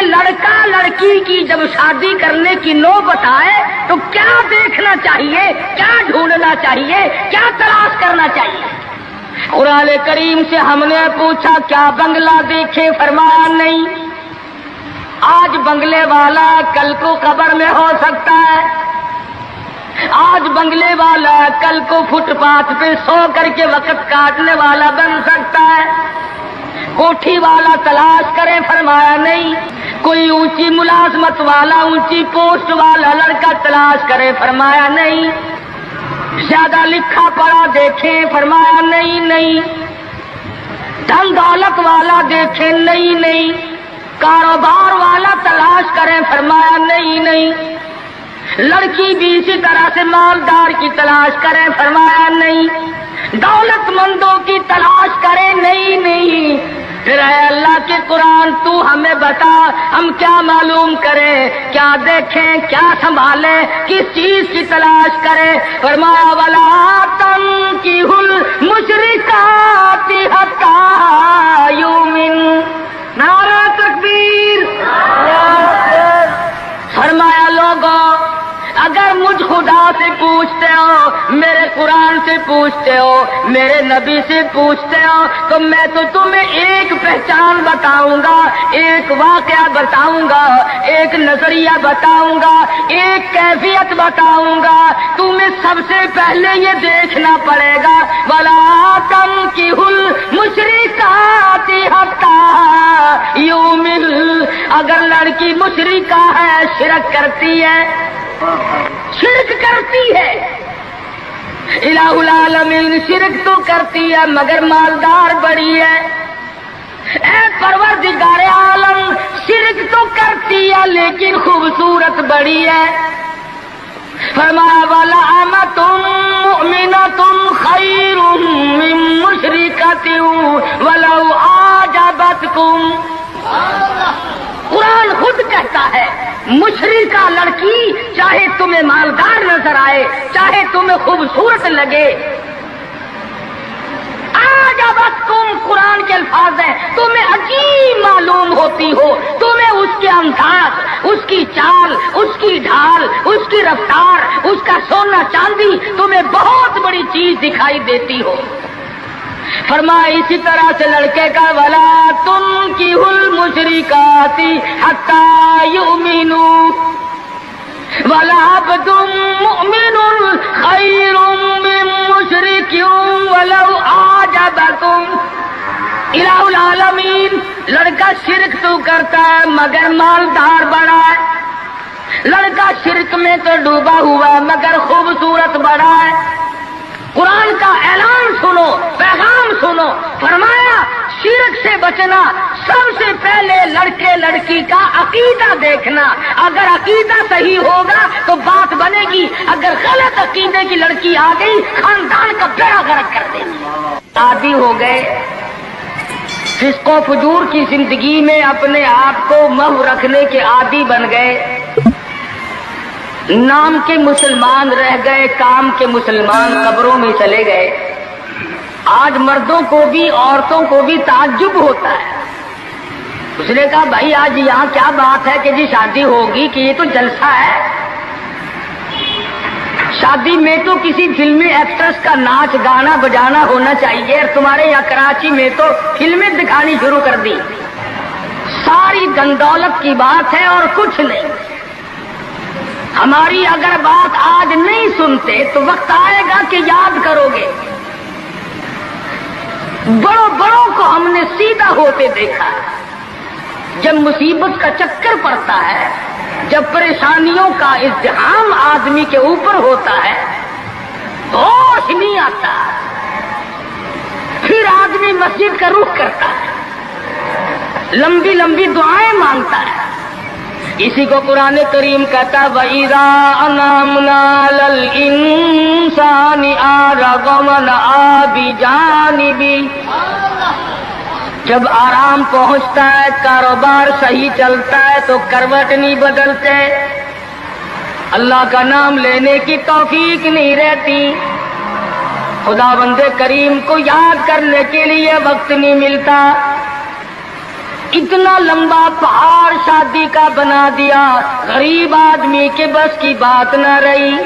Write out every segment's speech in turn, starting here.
لڑکا لڑکی کی جب شادی کرنے کی نوبت آئے تو کیا دیکھنا چاہیے، کیا ڈھونڈنا چاہیے، کیا تلاش کرنا چاہیے؟ قرآن کریم سے ہم نے پوچھا کیا بنگلہ دیکھے؟ فرمایا نہیں۔ آج بنگلے والا کل کو قبر میں ہو سکتا ہے، آج بنگلے والا کل کو فٹ پاتھ پہ سو کر کے وقت کاٹنے والا بن سکتا ہے۔ کوٹھی والا تلاش کرے؟ فرمایا نہیں۔ کوئی اونچی ملازمت والا، اونچی پوسٹ والا لڑکا تلاش کرے؟ فرمایا نہیں۔ زیادہ لکھا پڑھا دیکھیں؟ فرمایا نہیں۔ دھن دولت والا دیکھیں؟ نہیں۔ کاروبار والا تلاش کریں؟ فرمایا نہیں۔ لڑکی بھی اسی طرح سے مالدار کی تلاش کریں؟ فرمایا نہیں۔ دولت مندوں کی تلاش کریں؟ نہیں۔ پھر اے اللہ کے قرآن تو ہمیں بتا ہم کیا معلوم کریں، کیا دیکھیں، کیا سنبھالیں، کس چیز کی تلاش کریں؟ فرمایا وَلَا تَنكِحُوا الْمُشْرِكَاتِ حَتَّىٰ يُؤْمِنَّ۔ نعرہ تکبیر! فرمایا لوگوں اگر مجھ خدا سے پوچھتے ہو، میرے قرآن سے پوچھتے ہو، میرے نبی سے پوچھتے ہو تو میں تو تمہیں ایک پہچان بتاؤں گا، ایک واقعہ بتاؤں گا، ایک نظریہ بتاؤں گا، ایک کیفیت بتاؤں گا۔ تمہیں سب سے پہلے یہ دیکھنا پڑے گا وَلَا تَنكِحُوا الْمُشْرِكَاتِ حَتَّىٰ يُؤْمِنَّ۔ اگر لڑکی مشرکہ ہے، شرک کرتی ہے، الہ العالمین شرک تو کرتی ہے مگر مالدار بڑی ہے۔ اے پروردگار عالم شرک تو کرتی ہے لیکن خوبصورت بڑی ہے۔ فرمایا وَلَأَمَةٌ مُؤْمِنَةٌ خَيْرٌ مِّن مُّشْرِكَةٍ وَلَوْ أَعْجَبَتْكُمْ۔ قرآن خود کہتا ہے مشرکہ لڑکی چاہے تمہیں مالدار نظر آئے، چاہے تمہیں خوبصورت لگے، آجابتکم قرآن کے الفاظ ہیں، تمہیں عجیب معلوم ہوتی ہو، تمہیں اس کے انداز، اس کی چال، اس کی ڈھال، اس کی رفتار، اس کا سونا چاندی تمہیں بہت بڑی چیز دکھائی دیتی ہو۔ فرمایا اسی طرح سے لڑکے کا وَلَا تُنكِحُوا الْمُشْرِكَاتِ حَتَّىٰ يُؤْمِنُوا وَلَعَبْدٌ مُؤْمِنٌ خَيْرٌ مِّن مُّشْرِكٍ وَلَوْ أَعْجَبَكُمْ۔ الہ العالمین لڑکا شرک تو کرتا ہے مگر مالدار بڑا ہے، لڑکا شرک میں تو ڈوبا ہوا مگر خوبصورت بڑا ہے۔ قرآن کا اعلان سنو، پیغام سنو۔ فرمایا شرک سے بچنا، سب سے پہلے لڑکے لڑکی کا عقیدہ دیکھنا، اگر عقیدہ صحیح ہوگا تو بات بنے گی، اگر غلط عقیدے کی لڑکی آ گئی خاندان کا بیڑا غرق کر دے گی۔ عادی ہو گئے فسق و فجور کی زندگی میں، اپنے آپ کو محو رکھنے کے عادی بن گئے، نام کے مسلمان رہ گئے، کام کے مسلمان قبروں میں چلے گئے۔ آج مردوں کو بھی عورتوں کو بھی تعجب ہوتا ہے۔ اس نے کہا بھائی آج یہاں کیا بات ہے کہ جی شادی ہوگی کہ یہ تو جلسہ ہے؟ شادی میں تو کسی فلمی ایکٹریس کا ناچ گانا بجانا ہونا چاہیے، اور تمہارے یہاں کراچی میں تو فلمیں دکھانی شروع کر دی۔ ساری دن دولت کی بات ہے اور کچھ نہیں۔ ہماری اگر بات آج نہیں سنتے تو وقت آئے گا کہ یاد کرو گے۔ بڑوں کو ہم نے سیدھا ہوتے دیکھا ہے۔ جب مصیبت کا چکر پڑتا ہے، جب پریشانیوں کا ازدحام آدمی کے اوپر ہوتا ہے، ہوش نہیں آتا، پھر آدمی مسجد کا رخ کرتا ہے، لمبی لمبی دعائیں مانگتا ہے۔ اسی کو قرآن کریم کہتا ہے وَإِذَا أَنْعَمْنَا عَلَى الْإِنسَانِ أَعْرَضَ وَنَأَىٰ بِجَانِبِهِ۔ جب آرام پہنچتا ہے، کاروبار صحیح چلتا ہے تو کروٹ نہیں بدلتے، اللہ کا نام لینے کی توفیق نہیں رہتی، خدا بند کریم کو یاد کرنے کے لیے وقت نہیں ملتا۔ اتنا لمبا پہاڑ شادی کا بنا دیا، غریب آدمی کے بس کی بات نہ رہی۔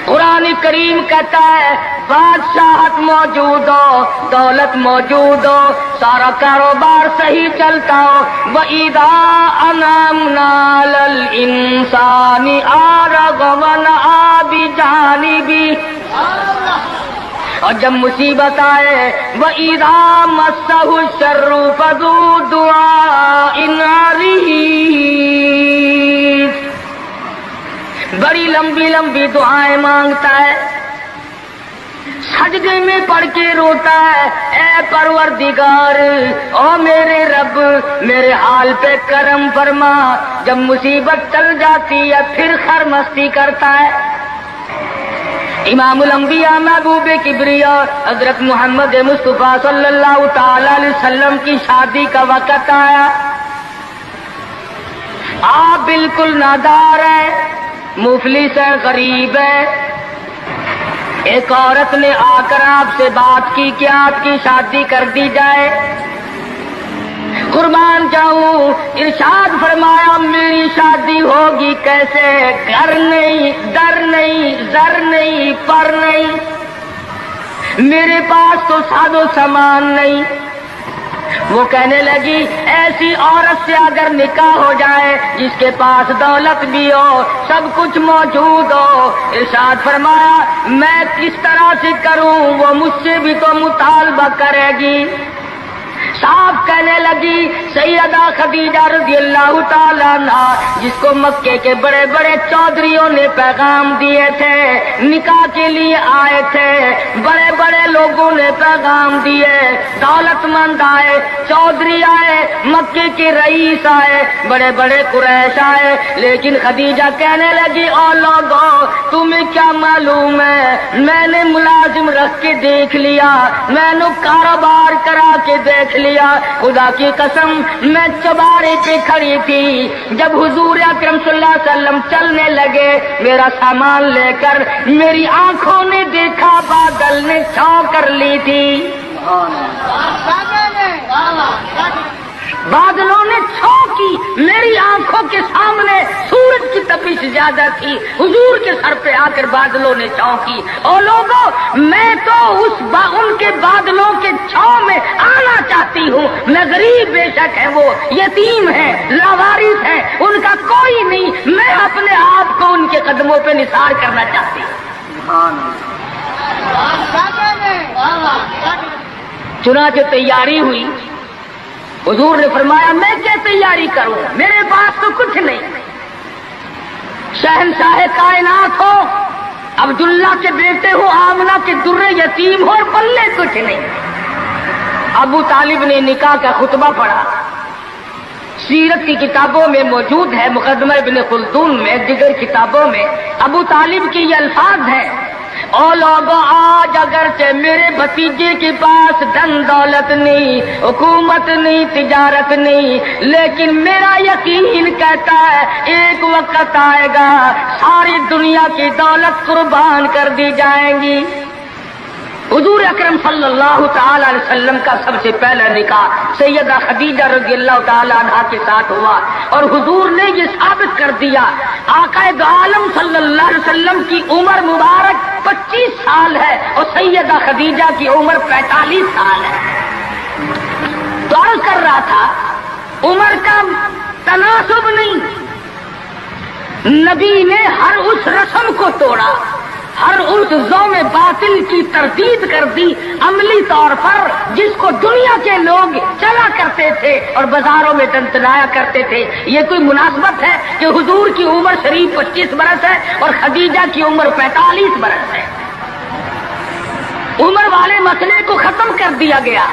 قرآن کریم کہتا ہے بادشاہت موجود ہو، دولت موجود ہو، سارا کاروبار صحیح چلتا ہو، وَإِذَا أَنْعَمْنَا عَلَى الْإِنسَانِ أَعْرَضَ وَنَأَىٰ بِجَانِبِهِ، اور جب مصیبت آئے وَإِذَا مَسَّهُ الشَّرُّ فَذُو دُعَاءٍ عَرِيضٍ، بڑی لمبی لمبی دعائیں مانگتا ہے، سجدے میں پڑھ کے روتا ہے، اے پروردگار، او میرے رب، میرے حال پہ کرم فرما۔ جب مصیبت چل جاتی ہے پھر خرمستی کرتا ہے۔ امام الانبیاء محبوب کبریا حضرت محمد مصطفیٰ صلی اللہ تعالی علیہ وسلم کی شادی کا وقت آیا، آپ بالکل نادار ہیں، مفلس ہے، غریب ہے۔ ایک عورت نے آ کر آپ سے بات کی کہ آپ کی شادی کر دی جائے۔ قربان جاؤں، ارشاد فرمایا میری شادی ہوگی کیسے؟ گھر نہیں، در نہیں، زر نہیں، پر نہیں، میرے پاس تو ساز و سامان نہیں۔ وہ کہنے لگی ایسی عورت سے اگر نکاح ہو جائے جس کے پاس دولت بھی ہو، سب کچھ موجود ہو، ارشاد فرمایا میں کس طرح سے کروں؟ وہ مجھ سے بھی تو مطالبہ کرے گی۔ صاحب کہنے لگی سیدہ خدیجہ رضی اللہ تعالیٰ عنہ، جس کو مکے کے بڑے بڑے چودھریوں نے پیغام دیے تھے، نکاح کے لیے آئے تھے، بڑے بڑے لوگوں نے پیغام دیے، دولت مند آئے، چودھری آئے، مکے کے رئیس آئے، بڑے بڑے قریش آئے، لیکن خدیجہ کہنے لگی او لوگوں تمہیں کیا معلوم ہے، میں نے ملازم رکھ کے دیکھ لیا، میں نے کاروبار کرا کے دیکھ لیا، خدا کی قسم میں چوبارے پہ کھڑی تھی، جب حضور اکرم صلی اللہ علیہ وسلم چلنے لگے میرا سامان لے کر، میری آنکھوں نے دیکھا بادل نے چھاؤ کر لی تھی، بادلوں نے چھاؤ کی، میری آنکھوں کے سامنے سورج کی تپش زیادہ تھی، حضور کے سر پہ آ کر بادلوں نے چھاؤ کی۔ اور لوگوں میں تو ان کے بادلوں کے چھاؤ میں آنا چاہتی ہوں، میں غریب بے شک ہے، وہ یتیم ہے، لاوارث ہے، ان کا کوئی نہیں، میں اپنے آپ کو ان کے قدموں پہ نثار کرنا چاہتی ہوں۔ چنانچہ تیاری ہوئی، حضور نے فرمایا میں کیا تیاری کروں، میرے پاس تو کچھ نہیں، شہنشاہ کائنات ہو، عبداللہ کے بیٹے ہو، آمنہ کے درے یتیم ہو، اور پلے کچھ نہیں۔ ابو طالب نے نکاح کا خطبہ پڑھا، سیرت کی کتابوں میں موجود ہے، مقدمہ ابن خلدون میں، دیگر کتابوں میں ابو طالب کے یہ الفاظ ہیں، او لوگوں آج اگرچہ میرے بھتیجے کے پاس دھن دولت نہیں، حکومت نہیں، تجارت نہیں، لیکن میرا یقین کہتا ہے ایک وقت آئے گا ساری دنیا کی دولت قربان کر دی جائیں گی۔ حضور اکرم صلی اللہ تعالی علیہ وسلم کا سب سے پہلا نکاح سیدہ خدیجہ رضی اللہ تعالی عنہا کے ساتھ ہوا، اور حضور نے یہ ثابت کر دیا، آقا دو عالم صلی اللہ علیہ وسلم کی عمر مبارک 25 سال ہے اور سیدہ خدیجہ کی عمر 45 سال ہے۔ تو عرض کر رہا تھا عمر کا تناسب نہیں، نبی نے ہر اس رسم کو توڑا، ہر اس ذوم باطل کی تردید کر دی عملی طور پر، جس کو دنیا کے لوگ چلا کرتے تھے اور بازاروں میں ٹنٹنایا کرتے تھے۔ یہ کوئی مناسبت ہے کہ حضور کی عمر شریف 25 برس ہے اور خدیجہ کی عمر 45 برس ہے؟ عمر والے مسئلے کو ختم کر دیا گیا۔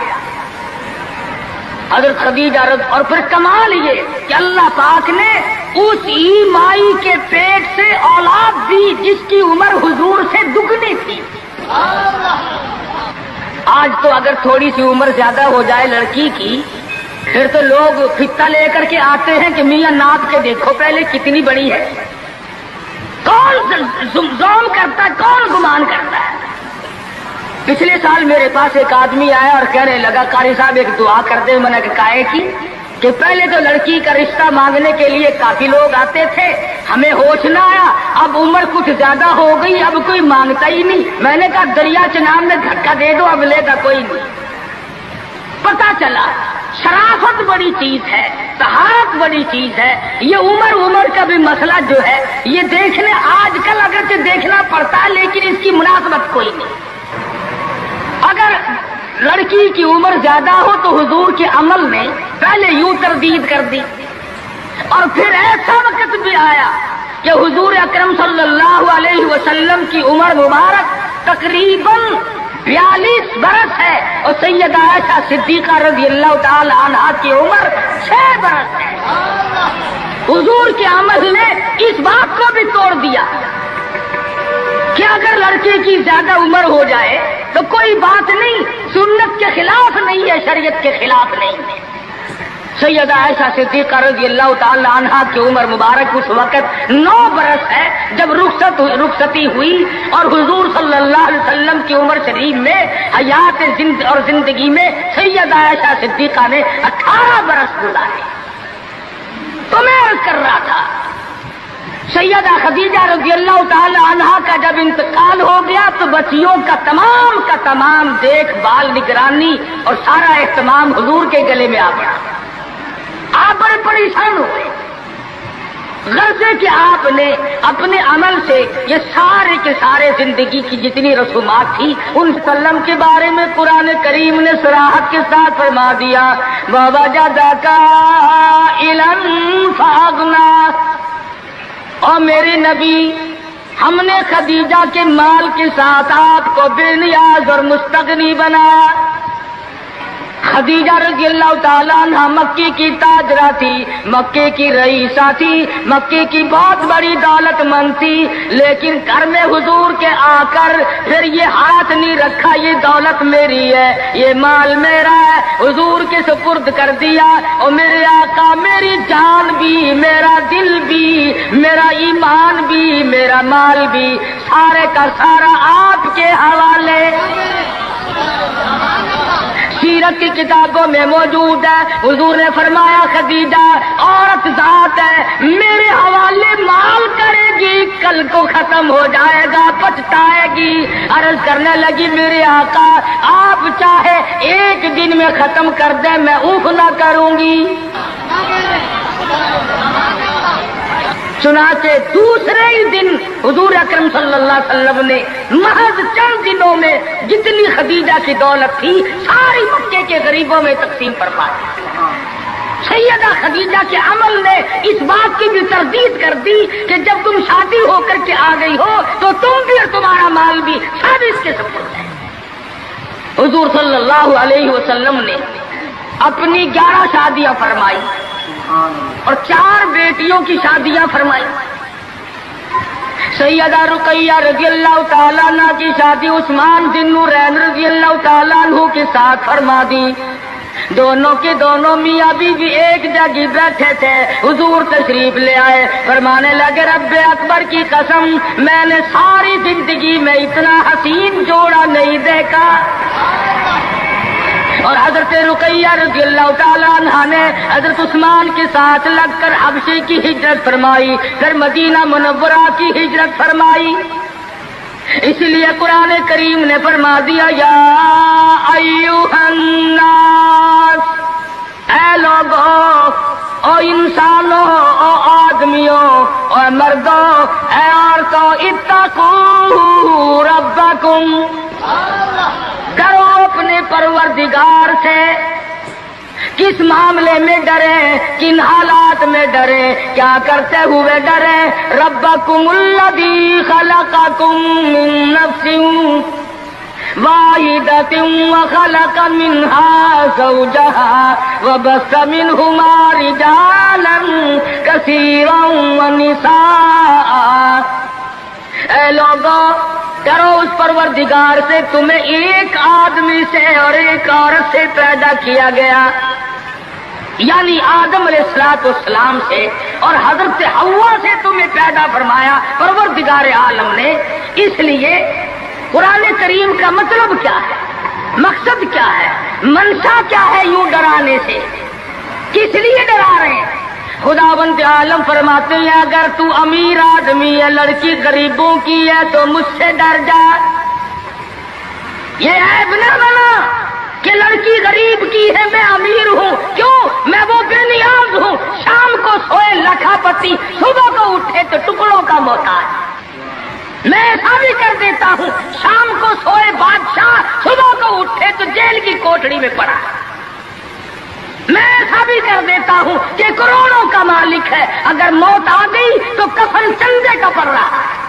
حضرت خدیجہ اور پھر کمال یہ کہ اللہ پاک نے اس ہی مائی کے پیٹ سے اولاد دی جس کی عمر حضور سے دگنی تھی۔ آج تو اگر تھوڑی سی عمر زیادہ ہو جائے لڑکی کی پھر تو لوگ فتا لے کر کے آتے ہیں کہ میاں ناپ کے دیکھو پہلے کتنی بڑی ہے۔ کون زوم کرتا ہے، کون گمان کرتا ہے؟ پچھلے سال میرے پاس ایک آدمی آیا اور کہنے لگا قاری صاحب ایک دعا کر دیں، میں نے کہا کائے کی؟ کہ پہلے تو لڑکی کا رشتہ مانگنے کے لیے کافی لوگ آتے تھے، ہمیں ہوش نہ آیا، اب عمر کچھ زیادہ ہو گئی، اب کوئی مانگتا ہی نہیں۔ میں نے کہا دریا چناب میں دھکا دے دو، اب لے گا کوئی نہیں۔ پتا چلا شرافت بڑی چیز ہے، طہارت بڑی چیز ہے، یہ عمر کا بھی مسئلہ جو ہے یہ دیکھنے آج کل اگرچہ دیکھنا پڑتا ہے لیکن اس کی مناسبت کوئی نہیں۔ اگر لڑکی کی عمر زیادہ ہو تو حضور کے عمل نے پہلے یوں تردید کر دی، اور پھر ایسا وقت بھی آیا کہ حضور اکرم صلی اللہ علیہ وسلم کی عمر مبارک تقریباً 42 برس ہے، اور سیدہ عائشہ صدیقہ رضی اللہ تعالی عنہا کی عمر 6 برس ہے۔ حضور کے عمل نے اس بات کو بھی توڑ دیا کہ اگر لڑکے کی زیادہ عمر ہو جائے تو کوئی بات نہیں، سنت کے خلاف نہیں ہے، شریعت کے خلاف نہیں ہے۔ سیدہ عائشہ صدیقہ رضی اللہ تعالی عنہا کی عمر مبارک اس وقت 9 برس ہے جب رخصتی ہوئی، اور حضور صلی اللہ علیہ وسلم کی عمر شریف میں حیات اور زندگی میں سیدہ عائشہ صدیقہ نے 18 برس گزارے۔ تو میں عرض کر رہا تھا سیدہ خدیجہ رضی اللہ تعالی عنہا کا جب انتقال ہو گیا تو بچیوں کا تمام دیکھ بھال، نگرانی اور سارا اہتمام حضور کے گلے میں آ پڑا۔ آپ بڑے پریشان ہوئے، غرض ہے کہ آپ نے اپنے عمل سے یہ سارے کے سارے زندگی کی جتنی رسومات تھی ان سلم کے بارے میں قرآن کریم نے صراحت کے ساتھ فرما دیا، وَوَجَدَكَ عَائِلًا فَأَغْنَىٰ۔ اور میرے نبی، ہم نے خدیجہ کے مال کے ساتھ آپ کو بے نیاز اور مستغنی بنایا۔ خدیجہ رضی اللہ تعالیٰ عنہ مکے کی تاجرہ تھی، مکے کی رئیسہ تھی، مکے کی بہت بڑی دولت مند تھی، لیکن گھر میں حضور کے آ کر پھر یہ ہاتھ نہیں رکھا یہ دولت میری ہے، یہ مال میرا ہے، حضور کے سپرد کر دیا۔ اور میرے آقا میری جان بھی، میرا دل بھی، میرا ایمان بھی، میرا مال بھی، سارے کا سارا آپ کے حوالے۔ سیرت کی کتابوں میں موجود ہے، حضور نے فرمایا خدیجہ عورت ذات ہے، میرے حوالے مال کرے گی، کل کو ختم ہو جائے گا، پچھتائے گی۔ عرض کرنے لگی میرے آقا آپ چاہے ایک دن میں ختم کر دیں میں اوف نہ کروں گی۔ چنانچہ دوسرے ہی دن حضور اکرم صلی اللہ علیہ وسلم نے محض چند دنوں میں جتنی خدیجہ کی دولت تھی ساری مکے کے غریبوں میں تقسیم فرما دی۔ سیدہ خدیجہ کے عمل نے اس بات کی بھی تردید کر دی کہ جب تم شادی ہو کر کے آ گئی ہو تو تم بھی اور تمہارا مال بھی سب اس کے سپرد ہے۔ حضور صلی اللہ علیہ وسلم نے اپنی 11 شادیاں فرمائی اور 4 بیٹیوں کی شادیاں فرمائی۔ سیدہ رقیہ رضی اللہ تعالیٰ عنہ کی شادی عثمان بن نورین رضی اللہ تعالیٰ عنہ کے ساتھ فرما دی۔ دونوں کے دونوں میاں بیوی ایک جگہ بیٹھے تھے، حضور تشریف لے آئے، فرمانے لگے رب اکبر کی قسم میں نے ساری زندگی میں اتنا حسین جوڑا نہیں دیکھا۔ اور حضرت رقیہ رضی اللہ تعالیٰ عنہ نے حضرت عثمان کے ساتھ لگ کر حبشے کی ہجرت فرمائی، پھر مدینہ منورہ کی ہجرت فرمائی۔ اس لیے قرآن کریم نے فرما دیا یا ایھا الناس، اے لوگوں، او انسانوں، او آدمیوں، او مردوں، اے عورتوں، اتقوا ربکم، ڈرو اپنے پروردگار سے۔ کس معاملے میں ڈریں، کن حالات میں ڈریں، کیا کرتے ہوئے ڈریں؟ ربکم الذی خلقکم من نفس واحدۃ وخلق منها زوجها وبث منهما رجالا کثیرا ونساء۔ اے لوگوں، ڈرو اس پروردگار سے، تمہیں ایک آدمی سے اور ایک عورت سے پیدا کیا گیا، یعنی آدم علیہ السلام سے اور حضرت حوا سے تمہیں پیدا فرمایا پروردگار عالم نے۔ اس لیے قرآن کریم کا مطلب کیا ہے، مقصد کیا ہے، منشا کیا ہے یوں ڈرانے سے؟ کس لیے ڈرا رہے ہیں؟ خداوند عالم فرماتے ہیں اگر تو امیر آدمی ہے، لڑکی غریبوں کی ہے تو مجھ سے ڈر جا۔ یہ عیب نہ بنا کہ لڑکی غریب کی ہے، میں امیر ہوں، کیوں؟ میں وہ بے نیاز ہوں، شام کو سوئے لکھا پتی، صبح کو اٹھے تو ٹکڑوں کا محتاج۔ میں ایسا بھی کر دیتا ہوں، شام کو سوئے بادشاہ، صبح کو اٹھے تو جیل کی کوٹڑی میں پڑا۔ میں ایسا بھی کر دیتا ہوں کہ کروڑوں کا مالک ہے، اگر موت آ گئی تو کفن چندے کا پڑ رہا ہے۔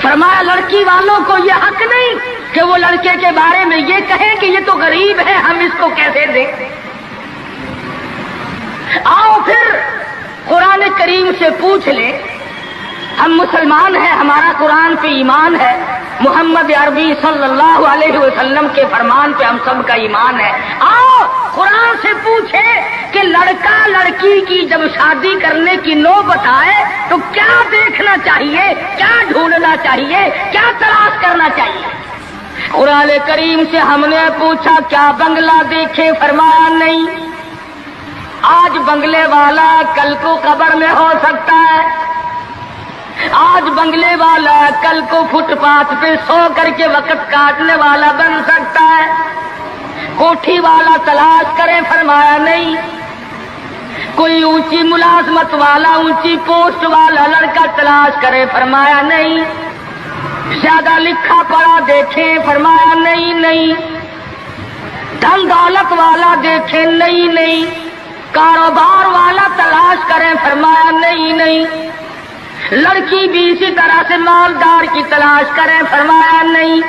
فرمایا لڑکی والوں کو یہ حق نہیں کہ وہ لڑکے کے بارے میں یہ کہیں کہ یہ تو غریب ہے، ہم اس کو کیسے دیں۔ آؤ پھر قرآن کریم سے پوچھ لیں، ہم مسلمان ہیں، ہمارا قرآن پہ ایمان ہے، محمد عربی صلی اللہ علیہ وسلم کے فرمان پہ ہم سب کا ایمان ہے۔ آؤ قرآن سے پوچھے کہ لڑکا لڑکی کی جب شادی کرنے کی نوبت آئے تو کیا دیکھنا چاہیے، کیا ڈھونڈنا چاہیے، کیا تلاش کرنا چاہیے۔ قرآن کریم سے ہم نے پوچھا کیا بنگلہ دیکھے؟ فرمایا نہیں۔ آج بنگلے والا کل کو قبر میں ہو سکتا ہے، آج بنگلے والا کل کو فٹ پاتھ پہ سو کر کے وقت کاٹنے والا بن سکتا ہے۔ کوٹھی والا تلاش کرے؟ فرمایا نہیں۔ کوئی اونچی ملازمت والا، اونچی پوسٹ والا لڑکا تلاش کرے؟ فرمایا نہیں۔ زیادہ لکھا پڑھا دیکھیں؟ فرمایا نہیں۔ دھن دولت والا دیکھیں؟ نہیں۔ کاروبار والا تلاش کریں؟ فرمایا نہیں۔ لڑکی بھی اسی طرح سے مالدار کی تلاش کریں؟ فرمایا نہیں۔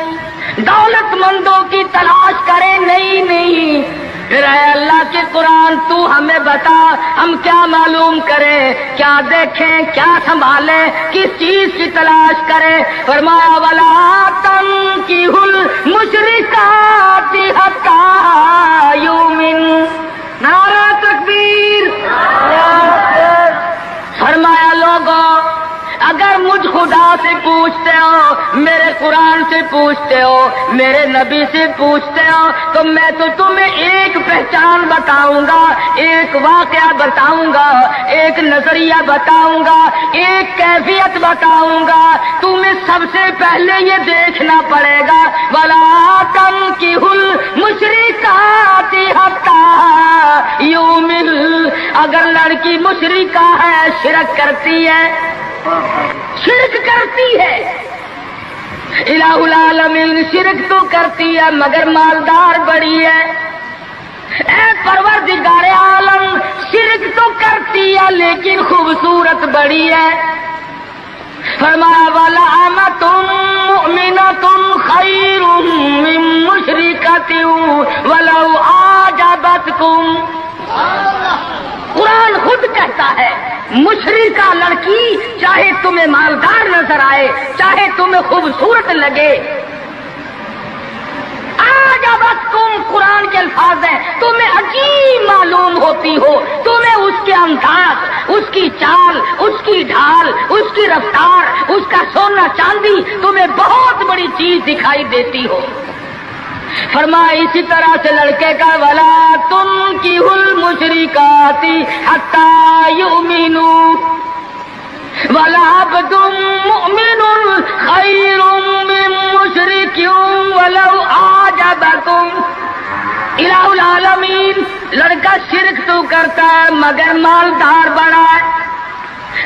دولت مندوں کی تلاش کریں؟ نہیں۔ پھر اے اللہ کے قرآن تو ہمیں بتا، ہم کیا معلوم کریں، کیا دیکھیں، کیا سنبھالیں، کس چیز کی تلاش کریں؟ فرمایا وَلَا تَنكِحُوا الْمُشْرِكَاتِ حَتَّىٰ يُؤْمِنَّ۔ نعرہ تکبیر! فرمایا لوگوں اگر مجھ خدا سے پوچھتے ہو، میرے قرآن سے پوچھتے ہو، میرے نبی سے پوچھتے ہو تو میں تو تمہیں ایک پہچان بتاؤں گا، ایک واقعہ بتاؤں گا، ایک نظریہ بتاؤں گا، ایک کیفیت بتاؤں گا۔ تمہیں سب سے پہلے یہ دیکھنا پڑے گا وَلَا تَنكِحُوا الْمُشْرِكَاتِ حَتَّىٰ يُؤْمِنَّ۔ اگر لڑکی مشرکہ ہے، شرک کرتی ہے، الہ العالمین شرک تو کرتی ہے مگر مالدار بڑی ہے۔ اے پروردگار عالم شرک تو کرتی ہے لیکن خوبصورت بڑی ہے۔ فرمایا وَلَأَمَةٌ مُؤْمِنَةٌ خَيْرٌ مِّن مُّشْرِكَةٍ وَلَوْ أَعْجَبَتْكُمْ۔ قرآن خود کہتا ہے مشرکہ لڑکی چاہے تمہیں مالدار نظر آئے، چاہے تمہیں خوبصورت لگے، آجابتکم قرآن کے الفاظ ہیں، تمہیں عجیب معلوم ہوتی ہو، تمہیں اس کے انداز، اس کی چال، اس کی ڈھال، اس کی رفتار، اس کا سونا چاندی تمہیں بہت بڑی چیز دکھائی دیتی ہو۔ فرمایا اسی طرح سے لڑکے کا وَلَا تُنكِحُوا الْمُشْرِكَاتِ حَتَّىٰ يُؤْمِنُوا وَلَعَبْدٌ مُؤْمِنٌ خَيْرٌ مِّن مُّشْرِكٍ وَلَوْ أَعْجَبَكُمْ۔ الہ العالمین لڑکا شرک تو کرتا ہے مگر مالدار بڑا ہے،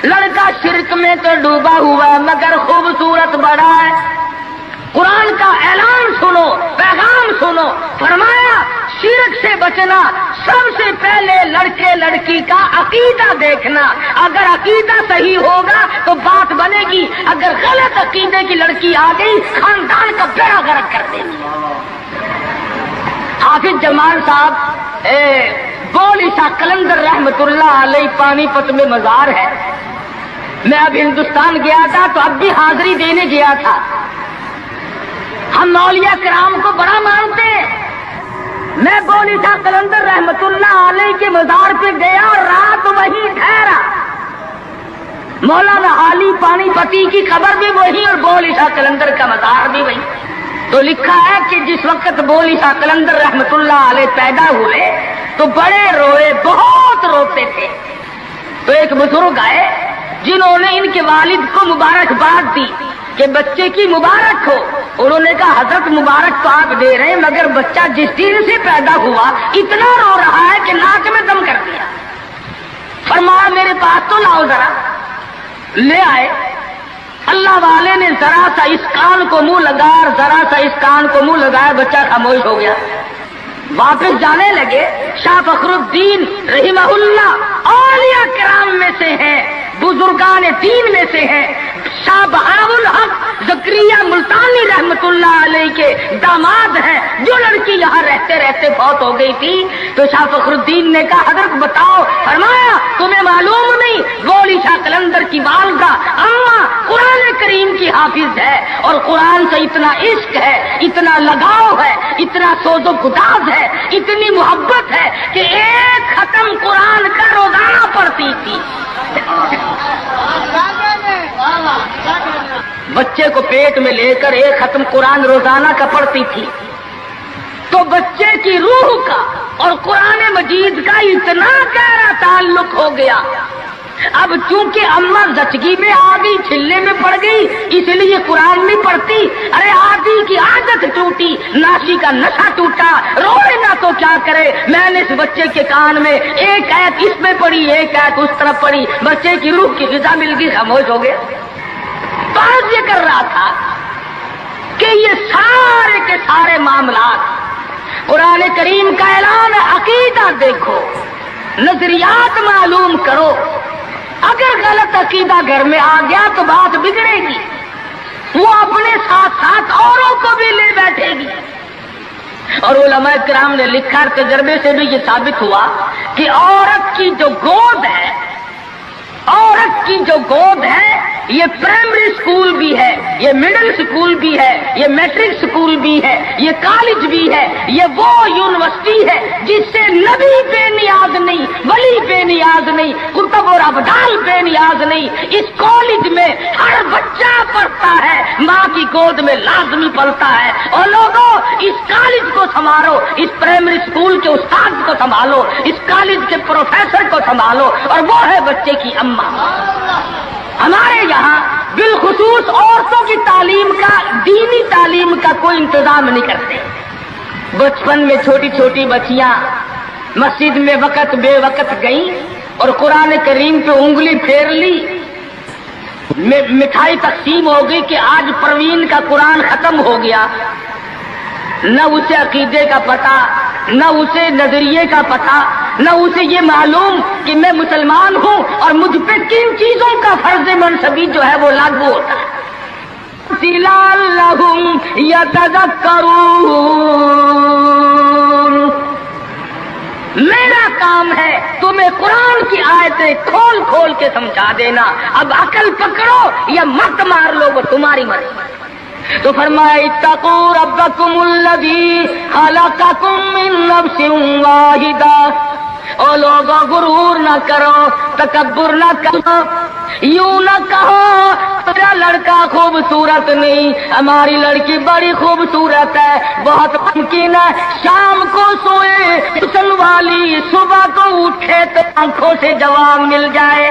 لڑکا شرک میں تو ڈوبا ہوا مگر خوبصورت بڑا ہے۔ قرآن کا اعلان سنو، پیغام سنو، فرمایا شرک سے بچنا، سب سے پہلے لڑکے لڑکی کا عقیدہ دیکھنا، اگر عقیدہ صحیح ہوگا تو بات بنے گی، اگر غلط عقیدے کی لڑکی آ گئی خاندان کا بیڑا غرق کر دے گی۔ حافظ جمال صاحب بول عیسیٰ قلندر رحمت اللہ علیہ پانی پت میں مزار ہے، میں اب ہندوستان گیا تھا تو اب بھی حاضری دینے گیا تھا۔ ہم اولیاء کرام کو بڑا مانتے ہیں، میں بول عیسیٰ قلندر رحمت اللہ علیہ کے مزار پہ گیا اور رات وہیں ٹھہرا۔ مولانا علی پانی پتی کی قبر بھی وہی اور بول عیسیٰ قلندر کا مزار بھی وہی۔ تو لکھا ہے کہ جس وقت بول عیسیٰ قلندر رحمت اللہ علیہ پیدا ہوئے تو بڑے روئے، بہت روتے تھے۔ تو ایک بزرگ آئے جنہوں نے ان کے والد کو مبارکباد دی کہ بچے کی مبارک ہو۔ انہوں نے کہا حضرت مبارک تو آپ دے رہے ہیں، مگر بچہ جس دن سے پیدا ہوا اتنا رو رہا ہے کہ ناک میں دم کر دیا۔ فرمایا میرے پاس تو لاؤ ذرا۔ لے آئے۔ اللہ والے نے ذرا سا اس کان کو منہ لگایا، ذرا سا اس کان کو منہ لگایا، بچہ خاموش ہو گیا۔ واپس جانے لگے۔ شاہ فخر الدین رحمہ اللہ اولیاء کرام میں سے ہیں، بزرگان دین میں سے ہیں۔ شاہ بہاء الحق زکریا ملتانی رحمت اللہ علیہ کے داماد ہیں۔ جو لڑکی یہاں رہتے رہتے فوت ہو گئی تھی تو شاہ فخر الدین نے کہا حضرت بتاؤ۔ فرمایا تمہیں معلوم نہیں، گولی شاہ قلندر کی والدہ اماں قرآن کریم کی حافظ ہے، اور قرآن سے اتنا عشق ہے، اتنا لگاؤ ہے، اتنا سوز و گداز ہے، اتنی محبت ہے کہ ایک ختم قرآن کا روزانہ پڑھتی تھی۔ بچے کو پیٹ میں لے کر ایک ختم قرآن روزانہ کا پڑھتی تھی۔ تو بچے کی روح کا اور قرآن مجید کا اتنا گہرا تعلق ہو گیا۔ اب چونکہ اماں زچگی میں آ گئی، چھلنے میں پڑ گئی، اس لیے قرآن نہیں پڑھتی۔ ارے آدھی کی عادت ٹوٹی، ناشی کا نشہ ٹوٹا، روئے نہ تو کیا کرے۔ میں نے اس بچے کے کان میں ایک آیت اس میں پڑھی، ایک آیت اس طرف پڑھی، بچے کی روح کی غذا مل گئی، خاموش ہو گیا۔ بات یہ کر رہا تھا کہ یہ سارے کے سارے معاملات قرآن کریم کا اعلان ہے۔ عقیدہ دیکھو، نظریات معلوم کرو۔ اگر غلط عقیدہ گھر میں آ گیا تو بات بگڑے گی، وہ اپنے ساتھ ساتھ اوروں کو بھی لے بیٹھے گی۔ اور علماء کرام نے لکھا، تجربے سے بھی یہ ثابت ہوا کہ عورت کی جو گود ہے، عورت کی جو گود ہے، یہ پرائمری سکول بھی ہے، یہ مڈل سکول بھی ہے، یہ میٹرک سکول بھی ہے، یہ کالج بھی ہے، یہ وہ یونیورسٹی ہے جس سے نبی بے نیاز نہیں، ولی بے نیاز نہیں، قطب اور ابدال بے نیاز نہیں۔ اس کالج میں ہر بچہ پڑھتا ہے، ماں کی گود میں لازمی پلتا ہے۔ اور لوگوں اس کالج کو سنبھالو، اس پرائمری سکول کے استاد کو سنبھالو، اس کالج کے پروفیسر کو سنبھالو، اور وہ ہے بچے کی اماں۔ ہمارے یہاں بالخصوص عورتوں کی تعلیم کا، دینی تعلیم کا کوئی انتظام نہیں کرتے۔ بچپن میں چھوٹی چھوٹی بچیاں مسجد میں وقت بے وقت گئیں اور قرآن کریم پہ انگلی پھیر لی، مٹھائی تقسیم ہو گئی کہ آج پروین کا قرآن ختم ہو گیا۔ نہ اسے عقیدے کا پتہ، نہ اسے نظریے کا پتہ، نہ اسے یہ معلوم کہ میں مسلمان ہوں اور مجھ پہ کن چیزوں کا فرض منصبی جو ہے وہ لاگو ہوتا ہے۔ لعلہم یتذکرون، میرا کام ہے تمہیں قرآن کی آیتیں کھول کھول کے سمجھا دینا۔ اب عقل پکڑو یا مت مار لو، وہ تمہاری مرضی۔ تو فرمایا اتقوا ربکم الذی خلقکم من نفس واحدہ۔ او لوگوں غرور نہ کرو، تکبر نہ کرو، یوں نہ کہو میرا لڑکا خوبصورت نہیں، ہماری لڑکی بڑی خوبصورت ہے۔ بہت ممکن ہے شام کو سوئے حسن والی، صبح کو اٹھے تو آنکھوں سے جواب مل جائے۔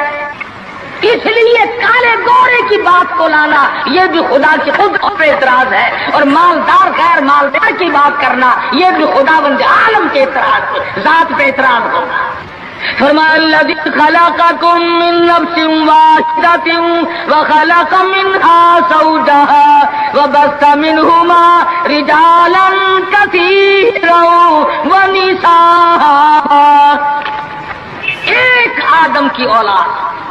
اس لیے کالے گورے کی بات کو لانا یہ بھی خدا کی خود پہ اعتراض ہے، اور مالدار غیر مالدار کی بات کرنا یہ بھی خداوند عالم کے اعتراض، ذات پہ اعتراض ہوگا۔ فرمایا الذی خلقکم من نفس واحدۃ وخلق منها زوجها وبث منهما رجالا كثيرا ونساء۔ ایک آدم کی اولاد،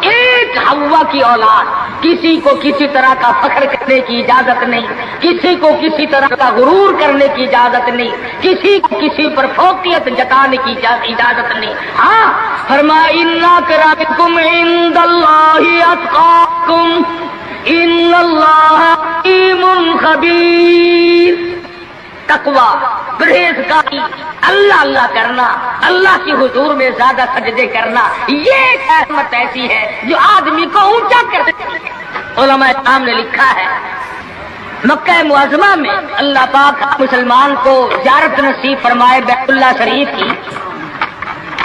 ایک حوا کی اولاد، کسی کو کسی طرح کا فخر کرنے کی اجازت نہیں، کسی کو کسی طرح کا غرور کرنے کی اجازت نہیں، کسی کو کسی پر فوقیت جتانے کی اجازت نہیں۔ ہاں فرمایا ان اکرمکم عند اللہ اتقاکم ان اللہ علیم خبیر۔ تقوی، پرہیزگاری، اللہ اللہ کرنا، اللہ کی حضور میں زیادہ سجدے کرنا، یہ ایک رحمت ایسی ہے جو آدمی کو اونچا کر دیتی ہے۔ علماء کرام نے لکھا ہے مکہ معظمہ میں اللہ پاک مسلمان کو زیارت نصیب فرمائے بیت اللہ شریف کی،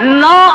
9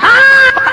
7